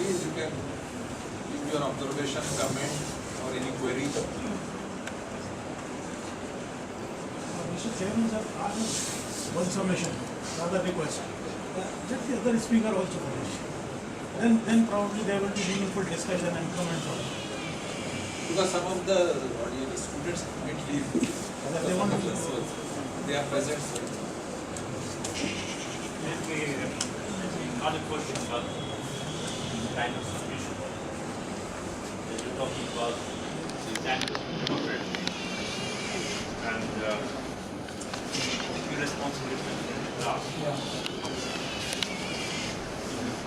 please you can give your observation, comment, or any queries. Mr. Chairman, sir, I have one submission, rather request. Let the other speaker also finish. Then probably there will be meaningful discussion and comments on it. Because some of the students might leave. They want to they are present. Let me not a question but kind of submission. As you're talking about the kind of democracy and irresponsibility in the class.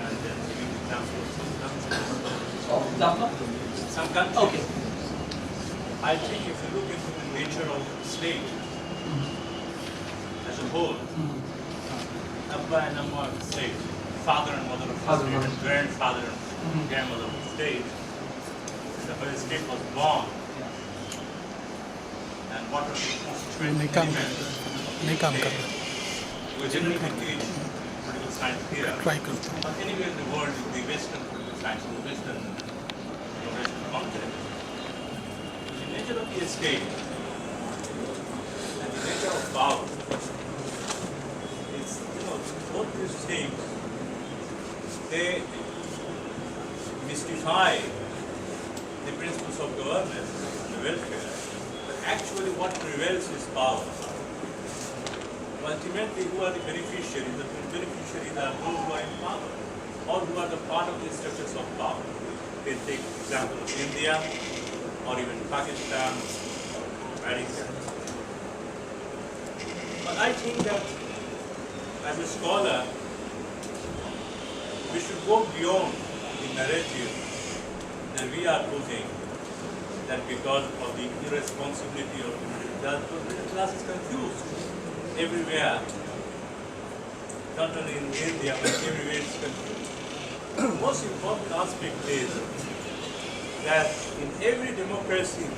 And then giving examples of some countries. Okay. I think if you look into the nature of the state as a whole, Abba and Amma of the state, father and mother of the state, and grandfather and grandmother of the state, the whole state was born. And what are the constituent elements of the state? We generally teach political science here, but anywhere in the world, the Western political science, the Western continent. The nature of the state and the nature of power is, both these things, they mystify the principles of governance and welfare, but actually what prevails is power. Ultimately, who are the beneficiaries? The beneficiaries are those who are in power, or who are the part of the structures of power. They take example of India, or even Pakistan, or America. But I think that as a scholar, we should go beyond the narrative that we are putting, that because of the irresponsibility of the middle class is confused everywhere, not only in India, but everywhere it's confused. The most important aspect is that in every democracy,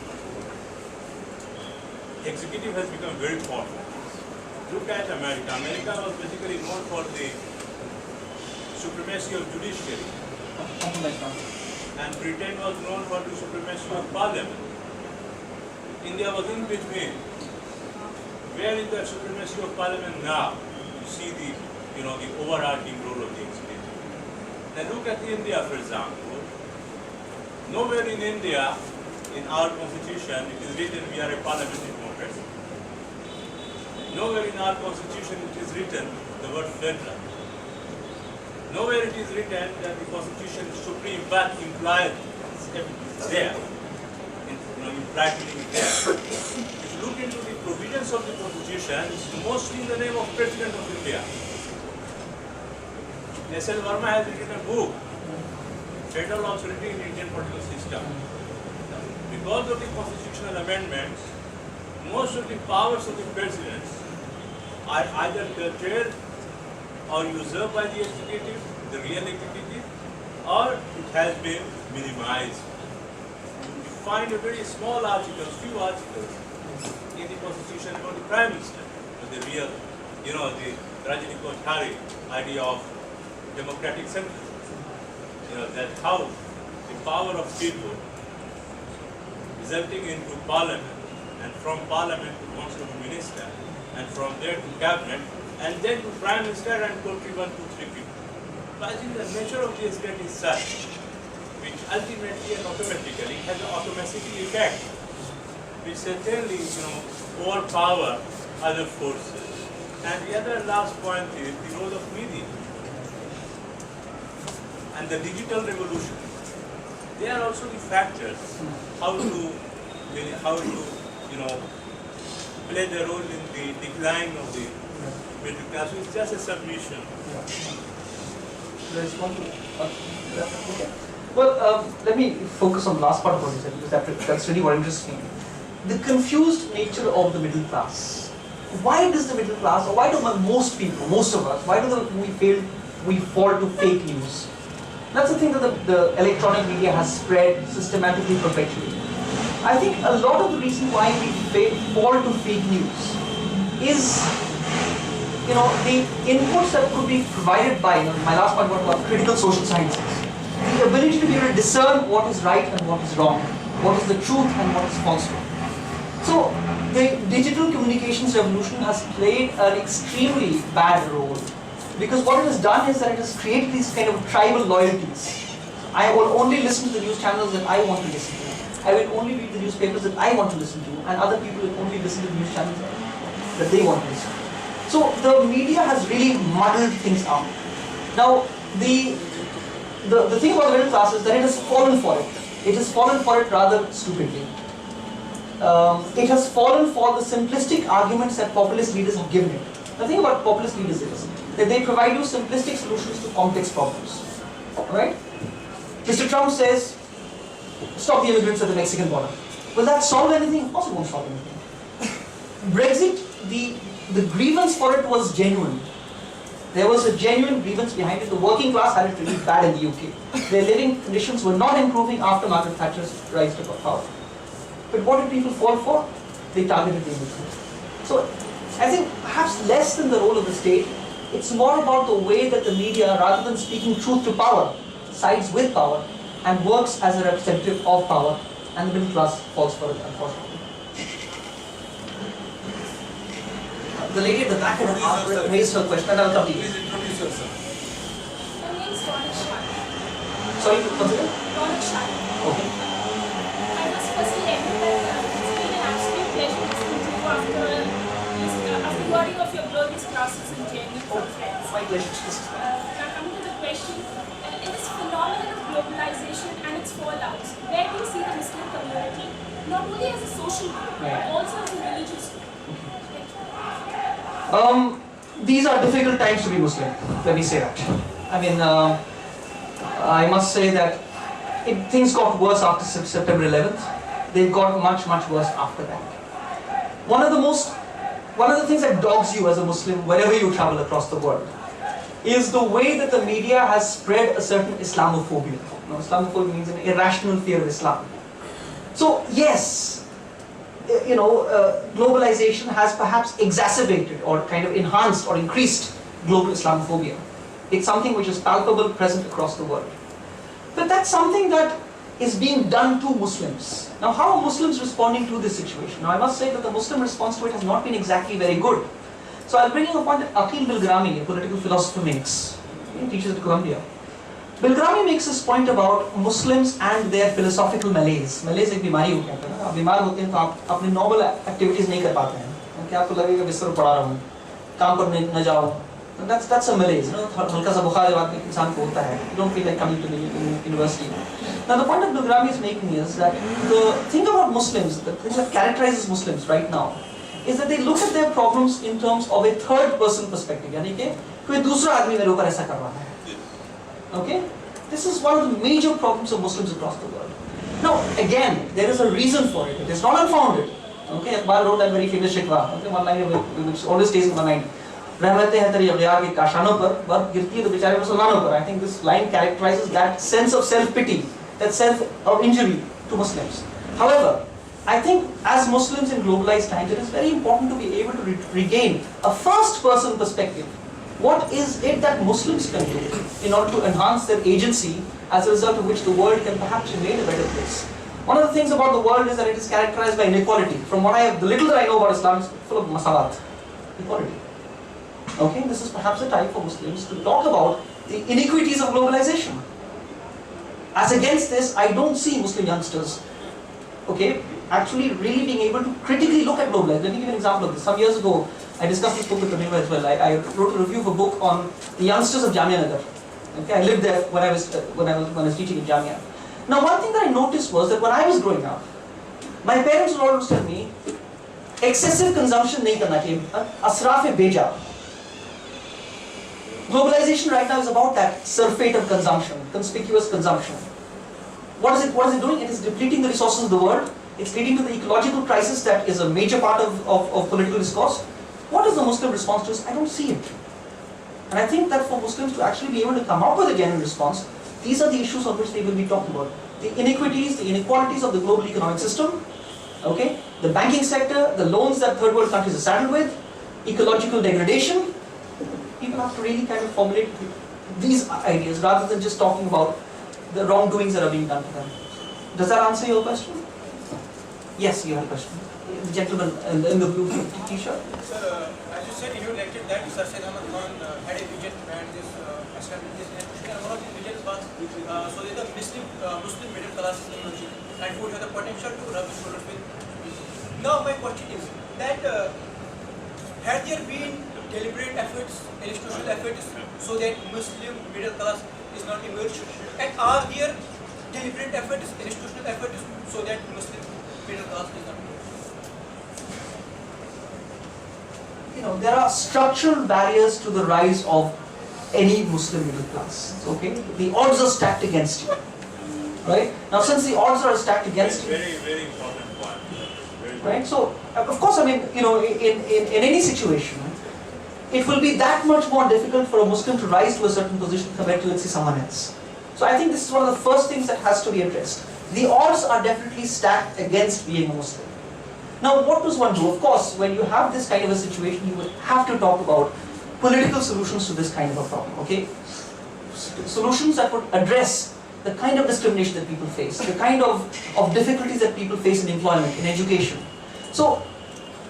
executive has become very powerful. Look at America. America was basically known for the supremacy of judiciary. And Britain was known for the supremacy of parliament. India was in between. Where is the supremacy of parliament now? You see the, the overarching role of the executive. Now look at India, for example. Nowhere in India, in our constitution, it is written we are a parliamentary democracy. Nowhere in our constitution it is written the word federal. Nowhere it is written that the constitution is supreme, but implied it's there. Implied meaning there. If you look into the provisions of the constitution, it's mostly in the name of President of India. S.L. Verma has written a book, Federal Authority in Indian Political System. Because of the constitutional amendments, most of the powers of the presidents are either curtailed or usurped by the executive, the real executive, or it has been minimized. You find a very small article, few articles in the constitution about the prime minister, the real, the Rajini Kothari idea of democratic centralism. That how the power of people resulting into parliament, and from parliament to council of minister, and from there to cabinet, and then to prime minister and country 1, 2, 3 people. So I think the nature of the state is such, which ultimately and automatically has an automaticity effect, which certainly overpower other forces. And the other last point is the role of media and the digital revolution. They are also the factors how to play the role in the decline of the middle class. So it's just a submission. Well, let me focus on the last part of what you said, because that's really what interests me. The confused nature of the middle class. Why does the middle class, or why do most people, most of us, why do we fall to fake news? That's the thing that the electronic media has spread systematically, perpetually. I think a lot of the reason why we fall to fake news is, the inputs that could be provided by, my last point was about critical social sciences. the ability to be able to discern what is right and what is wrong, what is the truth and what is falsehood. So the digital communications revolution has played an extremely bad role, because what it has done is that it has created these kind of tribal loyalties. I will only listen to the news channels that I want to listen to. I will only read the newspapers that I want to listen to, and other people will only listen to the news channels that they want to listen to. So the media has really muddled things up. Now the thing about the middle class is that it has fallen for it. It has fallen for it rather stupidly. It has fallen for the simplistic arguments that populist leaders have given it. The thing about populist leaders is that they provide you simplistic solutions to complex problems. Alright? Mr. Trump says, stop the immigrants at the Mexican border. Will that solve anything? Of course it won't solve anything. Brexit, the grievance for it was genuine. There was a genuine grievance behind it. The working class had it really bad in the UK. Their living conditions were not improving after Margaret Thatcher's rise to power. But what did people fall for? They targeted the immigrants. So I think perhaps less than the role of the state, it's more about the way that the media, rather than speaking truth to power, sides with power and works as a representative of power, and the middle class falls for it, unfortunately. The lady at the back had raised her question, and I'll come to you. Please introduce yourself. My name is Ronak Shah. Sorry, consider? Ronak Shah. Okay. I must firstly admit that it's been an absolute pleasure listening to you after hearing of your glorious classes in JNU conference. My pleasure. Now coming to the question, in this phenomenon of globalization and its fallouts, where do you see the Muslim community, not only as a social group, but also as a religious group? These are difficult times to be Muslim, let me say that. I mean, I must say that things got worse after September 11th. They got much, much worse after that. One of the things that dogs you as a Muslim wherever you travel across the world is the way that the media has spread a certain Islamophobia. Now, Islamophobia means an irrational fear of Islam. So, yes, globalization has perhaps exacerbated or kind of enhanced or increased global Islamophobia. It's something which is palpable, present across the world. But that's something that is being done to Muslims. Now, how are Muslims responding to this situation? Now, I must say that the Muslim response to it has not been exactly very good. So I'll bring in a point that Aqil Bilgrami, a political philosopher, makes. He teaches at Columbia. Bilgrami makes this point about Muslims and their philosophical malaise. Malaise एक बीमारी होती है ना, आप बीमार होते हैं तो आप अपनी normal activities नहीं कर पाते हैं, कि आपको लगेगा बिस्तर पर पड़ा रहूँ, काम पर न जाऊँ. That's a malaise, हल्का सा बुखार जब आदमी इंसान को होता है. You don't feel like coming to the university. Now the point that Bilgrami is making is that the thing about Muslims, the thing that characterizes Muslims right now, is that they look at their problems in terms of a third person perspective. यानी कि कोई दूसरा आदमी मेरे ऊपर ऐसा कर रहा है. Okay? This is one of the major problems of Muslims across the world. Now, again, there is a reason for it. It is not unfounded. Okay? Iqbal wrote that very famous shikwa. Okay? One line which always stays in my mind. रहमतें हैं तेरी अगयार के काशानों पर, बर्फ गिरती है तो बेचारे मुसलमानों पर. I think this line characterizes that sense of self-pity, that sense of injury to Muslims. However, I think as Muslims in globalized times, it is very important to be able to regain a first-person perspective. What is it that Muslims can do in order to enhance their agency, as a result of which the world can perhaps be made a better place? One of the things about the world is that it is characterized by inequality. From the little that I know about Islam, it's full of masawat, equality. Okay, this is perhaps a time for Muslims to talk about the inequities of globalization. As against this, I don't see Muslim youngsters, okay, actually really being able to critically look at globalization. Let me give you an example of this. Some years ago, I discussed this book with Amir as well. I wrote a review of a book on the youngsters of Jamia Nagar. Okay, I lived there when I was teaching in Jamia. Now, one thing that I noticed was that when I was growing up, my parents would always tell me, excessive consumption nahi karna chahiye, asraf-e-beja. Globalization right now is about that surfeit of consumption, conspicuous consumption. What is it doing? It is depleting the resources of the world. It's leading to the ecological crisis that is a major part of political discourse. What is the Muslim response to this? I don't see it. And I think that for Muslims to actually be able to come up with a genuine response, these are the issues on which they will be talking about. The inequities, the inequalities of the global economic system, okay? The banking sector, the loans that third world countries are saddled with, ecological degradation. People have to really kind of formulate these ideas rather than just talking about the wrongdoings that are being done to them. Does that answer your question? Yes, you had a question. The gentleman in the blue t-shirt. Sir, as you said in your lecture that Sir Syed Ahmad Khan had a vision and this established this institution, and one of his visions was so that the Muslim middle class is emerging and would have the potential to rub shoulders with. Now my question is that had there been deliberate efforts, institutional efforts, so that Muslim middle class is not emerged, and are there deliberate efforts, institutional efforts, so that Muslim middle class is not emerged? There are structural barriers to the rise of any Muslim middle class. Okay, the odds are stacked against you. Right now, since the odds are stacked against you, Very, very important point. right? So, of course, I mean, in any situation, it will be that much more difficult for a Muslim to rise to a certain position compared to, let's say, someone else. So, I think this is one of the first things that has to be addressed. The odds are definitely stacked against being a Muslim. Now, what does one do? Of course, when you have this kind of a situation, you would have to talk about political solutions to this kind of a problem, okay? Solutions that would address the kind of discrimination that people face, the kind of difficulties that people face in employment, in education. So,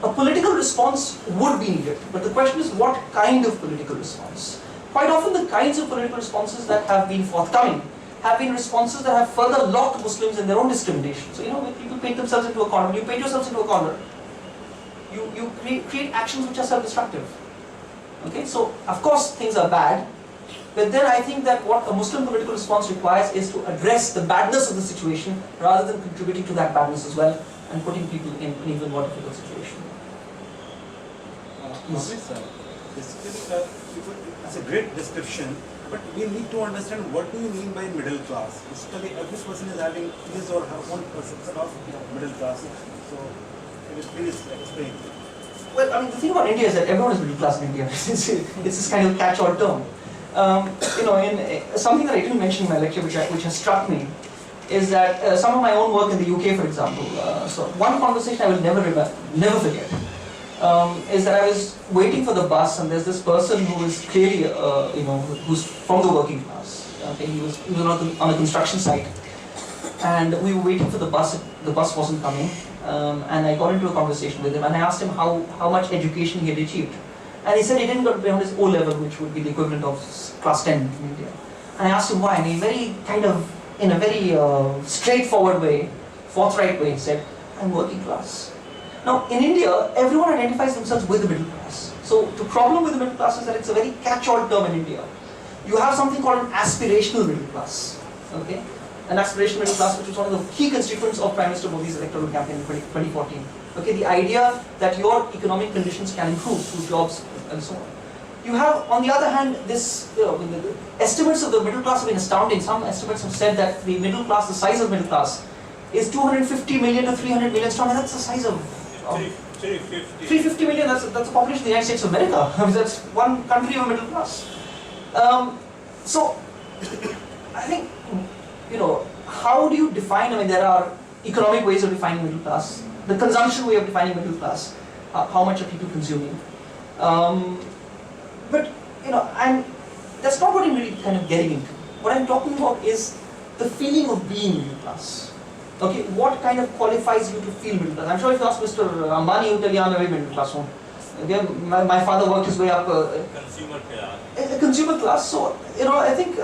a political response would be needed, but the question is what kind of political response? Quite often the kinds of political responses that have been forthcoming have been responses that have further locked Muslims in their own discrimination. So, when people paint themselves into a corner, when you paint yourselves into a corner, you create actions which are self-destructive. Okay, so of course things are bad, but then I think that what a Muslim political response requires is to address the badness of the situation rather than contributing to that badness as well and putting people in an even more difficult situation. Yes. Basically, it's a great description, but we need to understand what do you mean by middle class. Basically, every person is having his or her own perception of middle class. So, can you please explain? Well, I mean, the thing about India is that everyone is middle class in India. It's this kind of catch-all term. Something that I didn't mention in my lecture, which has struck me, is that some of my own work in the UK, for example. So one conversation I will never forget. Is that I was waiting for the bus, and there's this person who is clearly, who's from the working class. Okay, he was on a construction site, and we were waiting for the bus. The bus wasn't coming, and I got into a conversation with him, and I asked him how much education he had achieved, and he said he didn't go beyond his O level, which would be the equivalent of class 10 in India. And I asked him why, and he in a very straightforward way, forthright way, said, "I'm working class." Now, in India, everyone identifies themselves with the middle class. So, the problem with the middle class is that it's a very catch-all term in India. You have something called an aspirational middle class. Okay? An aspirational middle class, which was one of the key constituents of Prime Minister Modi's electoral campaign in 2014. Okay? The idea that your economic conditions can improve through jobs and so on. You have, on the other hand, this, the estimates of the middle class have been astounding. Some estimates have said that the middle class, the size of middle class, is 250 million to 300 million strong, and that's the size of 350 million, that's the population of the United States of America. I mean, that's one country of middle class. So, I think, how do you define, I mean, there are economic ways of defining middle class, the consumption way of defining middle class, how much are people consuming. But, that's not what I'm really kind of getting into. What I'm talking about is the feeling of being middle class. Okay, what kind of qualifies you to feel middle class? I'm sure if you ask Mr. Ambani, he will tell you I'm a very middle class one. Okay, my father worked his way up. Consumer class. A consumer class. So, I think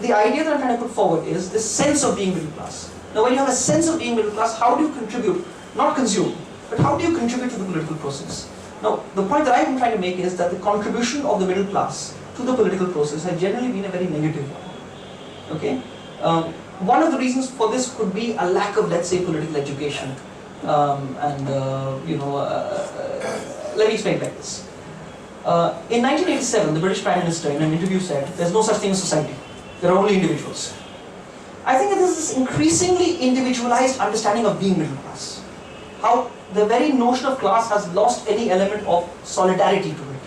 the idea that I'm trying to put forward is this sense of being middle class. Now, when you have a sense of being middle class, how do you contribute? Not consume, but how do you contribute to the political process? Now, the point that I'm trying to make is that the contribution of the middle class to the political process has generally been a very negative one. Okay. One of the reasons for this could be a lack of, let's say, political education. Let me explain like this. In 1987, the British Prime Minister in an interview said, "There's no such thing as society. There are only individuals." I think that there's this increasingly individualized understanding of being middle class. How the very notion of class has lost any element of solidarity to it.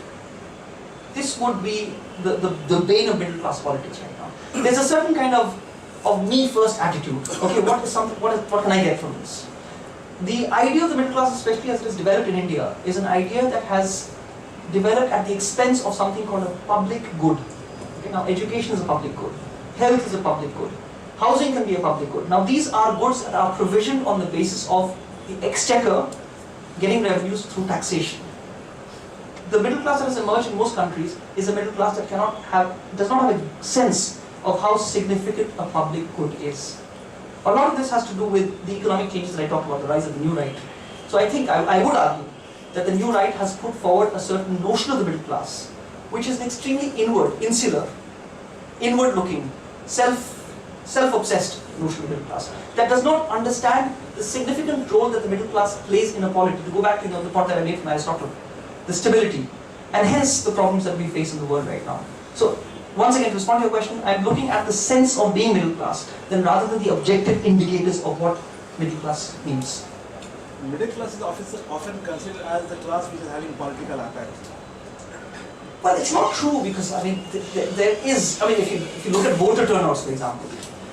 This would be the bane of middle class politics right now. There's a certain kind of me first attitude. Okay, what can I get from this? The idea of the middle class, especially as it is developed in India, is an idea that has developed at the expense of something called a public good. Okay, now education is a public good. health is a public good, housing can be a public good. Now these are goods that are provisioned on the basis of the exchequer getting revenues through taxation. The middle class that has emerged in most countries is a middle class that does not have a sense of how significant a public good is. A lot of this has to do with the economic changes that I talked about, the rise of the new right. So I think I would argue that the new right has put forward a certain notion of the middle class, which is an extremely inward, insular, inward-looking, self-obsessed notion of the middle class that does not understand the significant role that the middle class plays in a polity. To go back to the point that I made from Aristotle, the stability, and hence the problems that we face in the world right now. So once again, to respond to your question, I'm looking at the sense of being middle class, then rather than the objective indicators of what middle class means. Middle class is often considered as the class which is having political impact. Well, it's not true because, I mean, there is, I mean, if you look at voter turnouts, for example,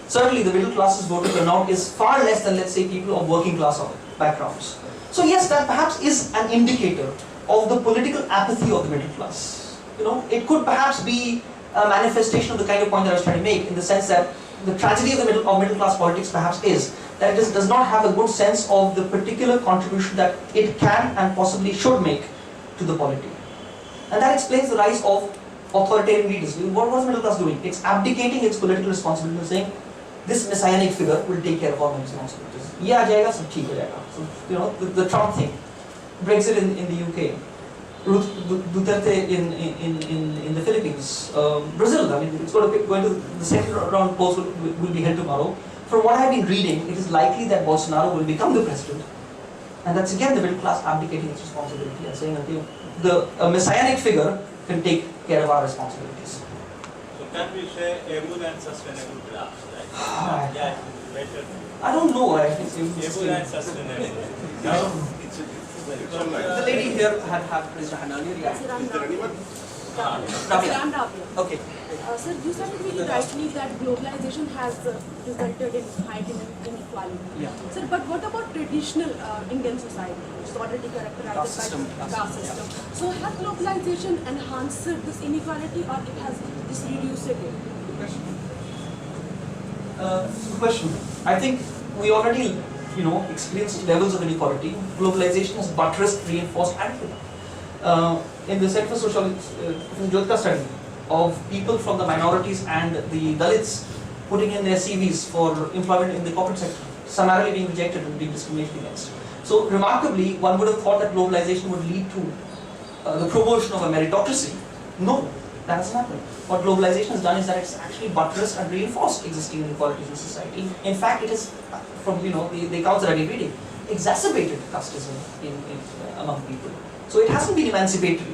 certainly the middle class's voter turnout is far less than, let's say, people of working class backgrounds. So yes, that perhaps is an indicator of the political apathy of the middle class. You know, it could perhaps be a manifestation of the kind of point that I was trying to make, in the sense that the tragedy of the middle class politics perhaps is that it does not have a good sense of the particular contribution that it can and possibly should make to the polity. And that explains the rise of authoritarian leaders. What was the middle class doing? It's abdicating its political responsibility and saying, this messianic figure will take care of all my responsibilities. Ye aa jayega, sab theek ho jayega. So, you know, the Trump thing, Brexit in the UK, Duterte in the Philippines, Brazil, I mean, it's going to the second round polls will be held tomorrow. From what I've been reading, it is likely that Bolsonaro will become the president. And that's again the middle class abdicating its responsibility and saying, okay, a messianic figure can take care of our responsibilities. So can we say able and sustainable class, right? Yeah, better. I don't know. I think Able and sustainable. The lady here had raised her hand earlier. Yeah. Sir, I'm Rabia. Rabia. I'm Rabia. Okay. Sir, you said really rightly that globalization has resulted in heightened inequality. Yeah. Sir, but what about traditional Indian society, which is already characterized by caste system? So has globalization enhanced this inequality, or it has just reduced it? Good question. I think we already, experienced levels of inequality. Globalization has buttressed, reinforced, and in the Center for Sociology, Jyotika study of people from the minorities and the Dalits putting in their CVs for employment in the corporate sector, summarily being rejected and being discriminated against. So remarkably, one would have thought that globalization would lead to the promotion of a meritocracy. No, that hasn't happened. What globalization has done is that it's actually buttressed and reinforced existing inequalities in society. In fact, it has, from the accounts that I've been reading, exacerbated casteism among people. So it hasn't been emancipatory.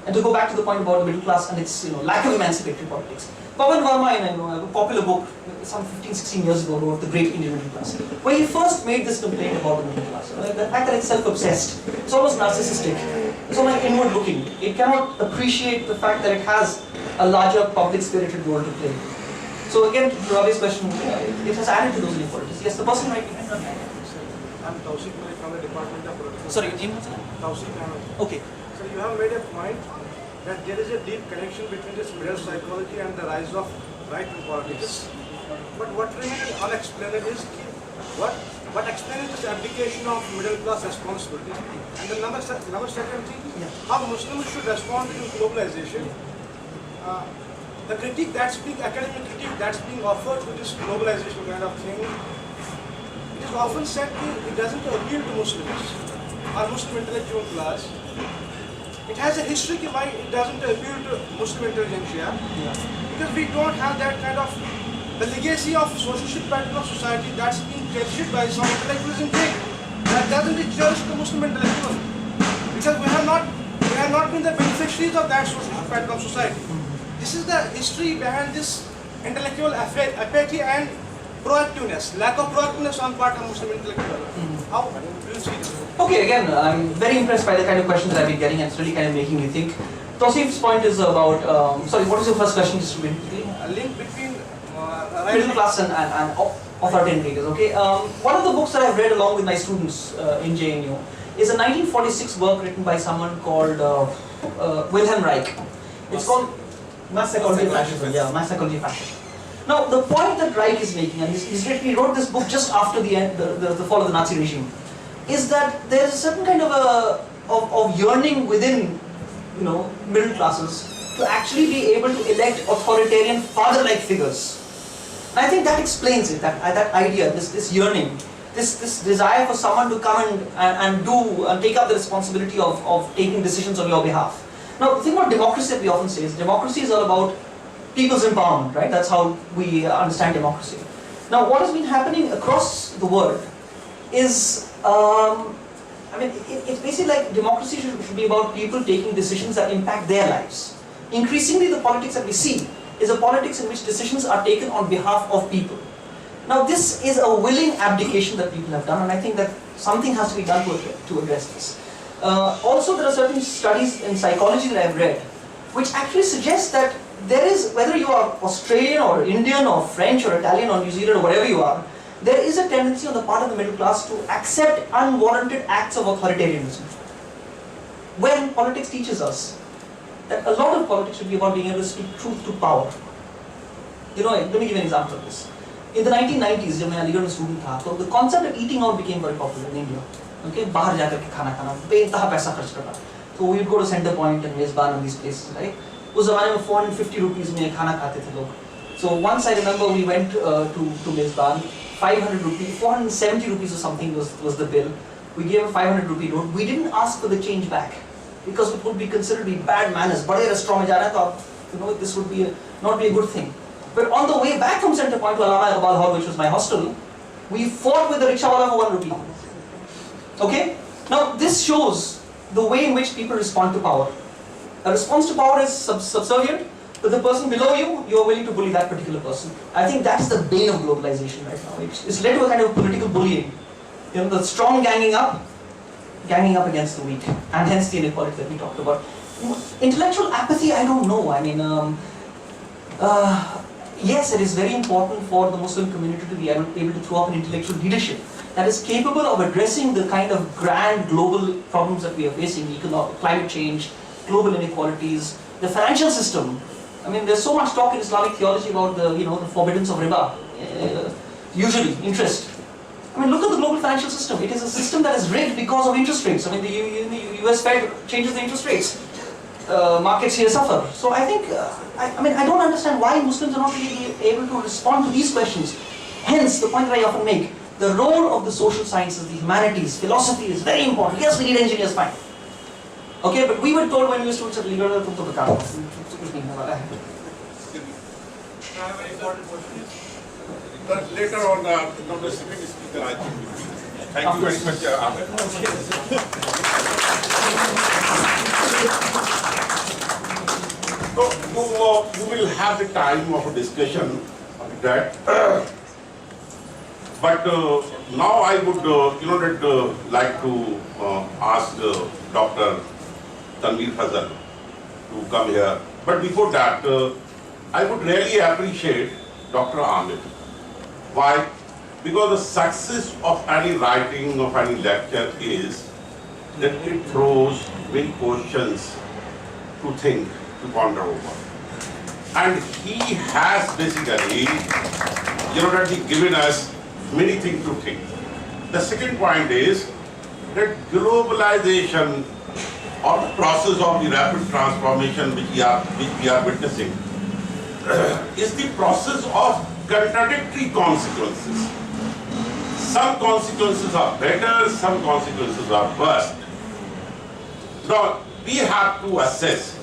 And to go back to the point about the middle class and its lack of emancipatory politics, Pawan Verma, in a popular book some 15-16 years ago, wrote The Great Indian Middle Class, where he first made this complaint about the middle class. The fact that it's self-obsessed, it's almost narcissistic, it's almost inward-looking. It cannot appreciate the fact that it has a larger public-spirited role to play. So again, to Ravi's question, it has added to those inequalities. Yes, the person right behind. I'm Tausik Malik from the Department of Political Sorry, Science. your name was that? Tausik Ahmed. Okay. So you have made a point that there is a deep connection between this middle psychology and the rise of right in politics. But what remains unexplained is what explains this abdication of middle class responsibility. And the number second thing, how Muslims should respond to globalization. The critique that's being, academic critique that's being offered to this globalization kind of thing, it is often said that it doesn't appeal to Muslims or Muslim intellectual class. It has a history why it doesn't appeal to Muslim intelligentsia, because we don't have that kind of the legacy of social pattern of society that's being treasured by some intellectuals in Greek. That doesn't cherish the Muslim intellectual, because we have not been the beneficiaries of that social pattern of society. This is the history behind this intellectual apathy and proactiveness, lack of proactiveness on part of Muslim intellectual. How do you see this? Okay, again, I'm very impressed by the kind of questions that I've been getting, and it's really kind of making me think. Tausif's point is about, sorry, what was your first question, just briefly? A link between Middle class and authoritarian leaders, okay? One of the books that I've read along with my students in JNU is a 1946 work written by someone called Wilhelm Reich. It's called Mass Psychology of Fascism. Yeah, Mass Psychology of Fascism. Now, the point that Reich is making, and he wrote this book just after the fall of the Nazi regime, is that there is a certain kind of yearning within, middle classes to actually be able to elect authoritarian father-like figures. And I think that explains it, that idea, this yearning, this desire for someone to come and take up the responsibility of taking decisions on your behalf. Now, the thing about democracy that we often say is democracy is all about people's empowerment, right? That's how we understand democracy. Now, what has been happening across the world is, it's basically like democracy should be about people taking decisions that impact their lives. Increasingly, the politics that we see is a politics in which decisions are taken on behalf of people. Now, this is a willing abdication that people have done, and I think that something has to be done to address this. Also, there are certain studies in psychology that I've read, which actually suggest that there is, whether you are Australian or Indian or French or Italian or New Zealand or whatever you are, there is a tendency on the part of the middle class to accept unwarranted acts of authoritarianism. When politics teaches us that a lot of politics should be about being able to speak truth to power. Let me give you an example of this. In the 1990s, when I was a student, the concept of eating out became very popular in India. Okay, bahar jaakar ke khana khana, बेइंतहा पैसा खर्च करना. So we would go to Center Point and Mezban and these places, right? उस ज़माने में 450 rupees में खाना खाते थे लोग. So once I remember we went to Mezban, 500 rupees, 470 rupees or something was the bill. We gave a 500 rupee note. We didn't ask for the change back because it would be considered to be bad manners. बड़े restaurant में जाना तो this would be not be a good thing. But on the way back from Center Point to Allama Iqbal Hall, which was my hostel, we fought with the rickshawala for 1 rupee. Okay? Now this shows the way in which people respond to power. A response to power is subservient, but the person below you, you are willing to bully that particular person. I think that's the bane of globalization right now. It's led to a kind of political bullying. The strong ganging up against the weak, and hence the inequality that we talked about. Intellectual apathy, I don't know. Yes, it is very important for the Muslim community to be able to throw up an intellectual leadership that is capable of addressing the kind of grand global problems that we are facing, economic, climate change, global inequalities, the financial system. There's so much talk in Islamic theology about the forbiddance of riba, usually interest. Look at the global financial system. It is a system that is rigged because of interest rates. The US Fed changes the interest rates. Markets here suffer. So I think, I don't understand why Muslims are not really able to respond to these questions. Hence, the point that I often make, the role of the social sciences, the humanities, philosophy is very important. Yes, we need engineers, fine. Okay, but we were told when we were students at Legal, I have an important question. But later on, the second speaker, I think. Thank you very much, Amir. So, you will have the time of a discussion on that. But now I would, like to ask Dr. Tanveer Fazal to come here. But before that, I would really appreciate Dr. Amir. Why? Because the success of any writing, of any lecture is that it throws many questions to think, to ponder over. And he has basically, given us many things to think. The second point is that globalization, or the process of the rapid transformation which we are witnessing, is the process of contradictory consequences. Some consequences are better, some consequences are worse. Now, we have to assess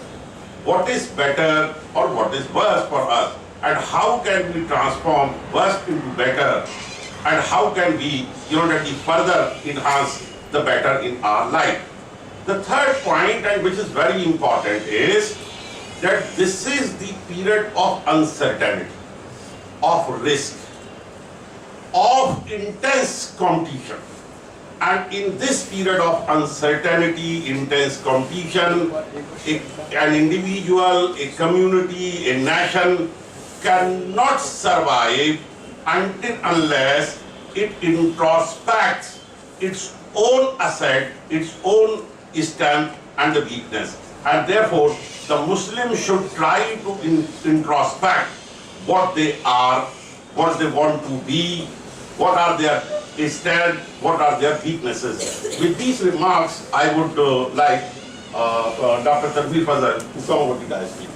what is better or what is worse for us, and how can we transform worse into better, and how can we, further enhance the better in our life. The third point, and which is very important, is that this is the period of uncertainty, of risk, of intense competition. And in this period of uncertainty, intense competition, an individual, a community, a nation cannot survive unless it introspects its own asset, its own strength and the weakness. And therefore, the Muslim should try to introspect what they are, what they want to be, what are their strengths, what are their weaknesses. With these remarks, I would like Dr. Tanveer Fazal to come over to the dais.